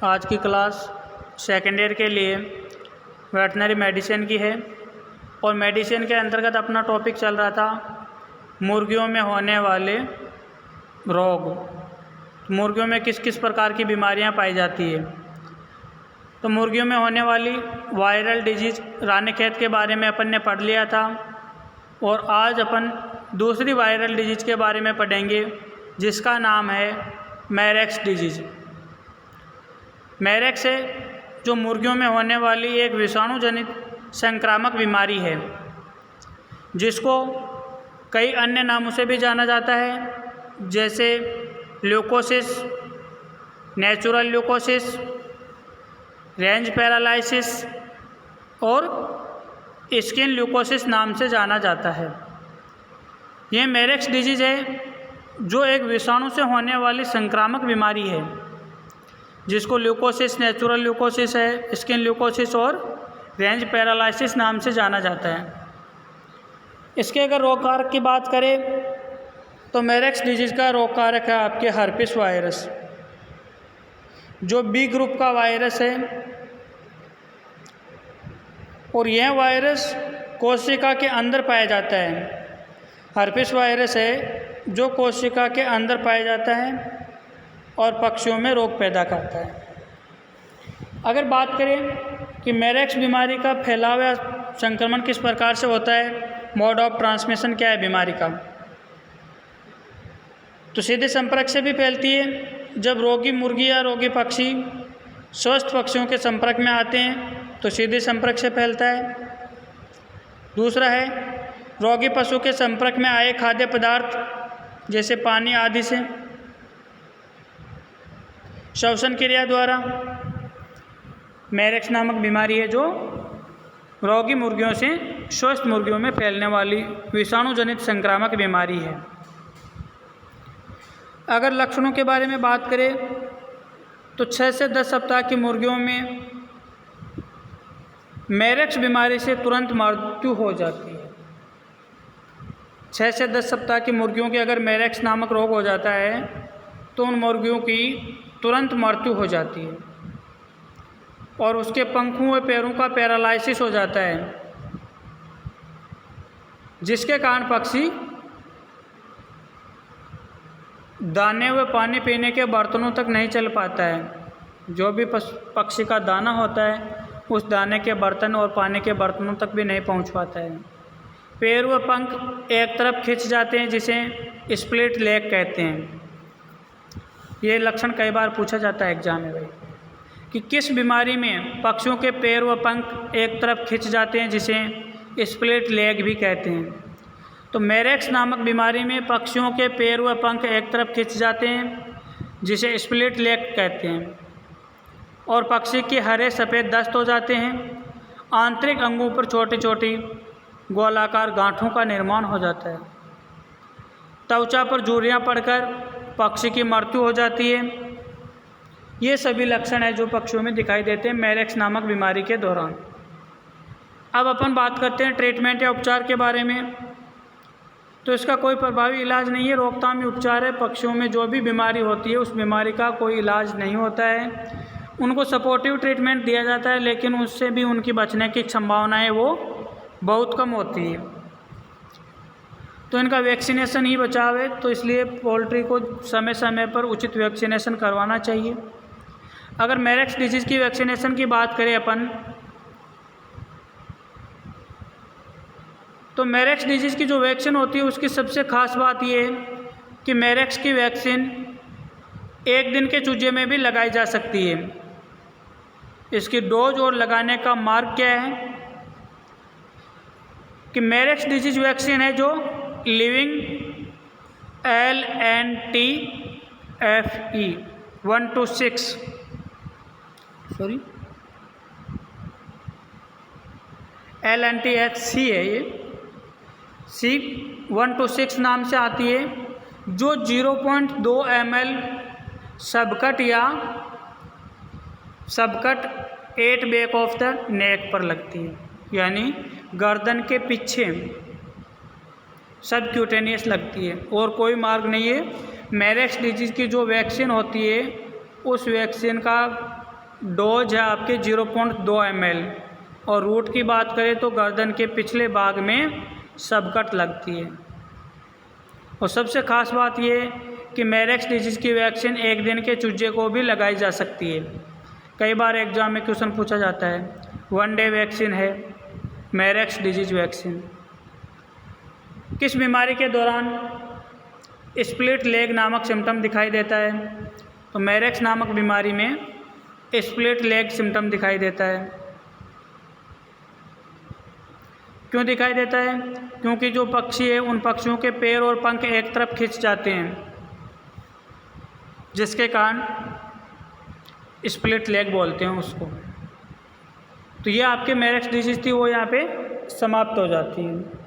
आज की class second year के लिए वेटनरी मेडिसिन की है और मेडिसिन के अंतर्गत अपना टॉपिक चल रहा था मुर्गियों में होने वाले रोग। मुर्गियों में किस किस प्रकार की बीमारियां पाई जाती है। तो मुर्गियों में होने वाली वायरल डिजीज रानीखेत के बारे में अपन ने पढ़ लिया था और आज अपन दूसरी वायरल डिजीज के बारे में पढ़ेंगे जिसका नाम है मैरेक्स डिजीज। मैरेक्स है जो मुर्गियों में होने वाली एक विषाणु जनित संक्रामक बीमारी है जिसको कई अन्य नामों से भी जाना जाता है, जैसे ल्यूकोसिस, नेचुरल ल्यूकोसिस, रेंज पैरालाइसिस और स्किन ल्यूकोसिस नाम से जाना जाता है। यह मैरेक्स डिजीज है जो एक विषाणु से होने वाली संक्रामक बीमारी है जिसको ल्यूकोसिस, नेचुरल ल्यूकोसिस है, स्किन ल्यूकोसिस और रेंज पैरालाइसिस नाम से जाना जाता है। इसके अगर रोग कारक की बात करें तो मैरेक्स डिजीज का रोग कारक है आपके हर्पिस वायरस, जो बी ग्रुप का वायरस है और यह वायरस कोशिका के अंदर पाया जाता है। हर्पिस वायरस है जो कोशिका के अंदर पाया जाता है और पक्षियों में रोग पैदा करता है। अगर बात करें कि मैरेक्स बीमारी का फैलाव या संक्रमण किस प्रकार से होता है, मोड ऑफ ट्रांसमिशन क्या है बीमारी का, तो सीधे संपर्क से भी फैलती है। जब रोगी मुर्गी या रोगी पक्षी स्वस्थ पक्षियों के संपर्क में आते हैं तो सीधे संपर्क से फैलता है। दूसरा है रोगी पशु के संपर्क में आए खाद्य पदार्थ जैसे पानी आदि से श्वसन क्रिया द्वारा। मैरेक्स नामक बीमारी है जो रोगी मुर्गियों से स्वस्थ मुर्गियों में फैलने वाली विषाणु जनित संक्रामक बीमारी है। अगर लक्षणों के बारे में बात करें तो 6 से 10 सप्ताह की मुर्गियों में मैरेक्स बीमारी से तुरंत मृत्यु हो जाती है। 6 से 10 सप्ताह की मुर्गियों के अगर मैरेक्स नामक रोग हो जाता है तो उन मुर्गियों की तुरंत मृत्यु हो जाती है और उसके पंखों व पैरों का पैरालाइसिस हो जाता है, जिसके कारण पक्षी दाने व पानी पीने के बर्तनों तक नहीं चल पाता है। जो भी पक्षी का दाना होता है उस दाने के बर्तन और पानी के बर्तनों तक भी नहीं पहुंच पाता है। पैर व पंख एक तरफ खिंच जाते हैं जिसे स्प्लिट लेग कहते हैं। ये लक्षण कई बार पूछा जाता है एग्जाम में भाई कि किस बीमारी में पक्षियों के पैर व पंख एक तरफ खिंच जाते हैं जिसे स्प्लिट लेग भी कहते हैं। तो मैरेक्स नामक बीमारी में पक्षियों के पैर व पंख एक तरफ खिंच जाते हैं जिसे स्प्लिट लेग कहते हैं और पक्षी के हरे सफ़ेद दस्त हो जाते हैं। आंतरिक अंगों पर छोटी छोटी गोलाकार गांठों का निर्माण हो जाता है। त्वचा पर झुर्रियाँ पड़कर पक्षी की मृत्यु हो जाती है। ये सभी लक्षण हैं जो पक्षियों में दिखाई देते हैं मैरेक्स नामक बीमारी के दौरान। अब अपन बात करते हैं ट्रीटमेंट या उपचार के बारे में। तो इसका कोई प्रभावी इलाज नहीं है, रोकथामी उपचार है। पक्षियों में जो भी बीमारी होती है उस बीमारी का कोई इलाज नहीं होता है। उनको सपोर्टिव ट्रीटमेंट दिया जाता है लेकिन उससे भी उनकी बचने की संभावनाएँ वो बहुत कम होती है। तो इनका वैक्सीनेशन ही बचाव है, तो इसलिए पोल्ट्री को समय समय पर उचित वैक्सीनेशन करवाना चाहिए। अगर मैरेक्स डिजीज़ की वैक्सीनेशन की बात करें अपन तो मैरेक्स डिजीज़ की जो वैक्सीन होती है उसकी सबसे ख़ास बात ये है कि मैरेक्स की वैक्सीन 1 दिन के चूजे में भी लगाई जा सकती है। इसकी डोज और लगाने का मार्ग क्या है कि मैरेक्स डिजीज़ वैक्सीन है जो लिविंग LNTFE 1 to 6 LNTFC है, ये C 1 to 6 नाम से आती है, जो 0.2 ml सबकट या सबकट 8 बैक ऑफ द नेक पर लगती है, यानी गर्दन के पीछे सबक्यूटेनियस लगती है और कोई मार्ग नहीं है। मैरेक्स डिजीज़ की जो वैक्सीन होती है उस वैक्सीन का डोज है आपके 0.2 ml, और रूट की बात करें तो गर्दन के पिछले भाग में सबकट लगती है। और सबसे ख़ास बात ये कि मैरेक्स डिजीज़ की वैक्सीन एक दिन के चूजे को भी लगाई जा सकती है। कई बार एग्जाम में क्वेश्चन पूछा जाता है, 1 डे वैक्सीन है मैरेक्स डिजीज़ वैक्सीन। किस बीमारी के दौरान स्प्लिट लेग नामक सिम्टम दिखाई देता है? तो मैरेक्स नामक बीमारी में स्प्लिट लेग सिम्टम दिखाई देता है। क्यों दिखाई देता है? क्योंकि जो पक्षी है उन पक्षियों के पैर और पंख एक तरफ खिंच जाते हैं, जिसके कारण स्प्लिट लेग बोलते हैं उसको। तो ये आपके मैरेक्स डिजीज़ थी, वो यहाँ पे समाप्त हो जाती है।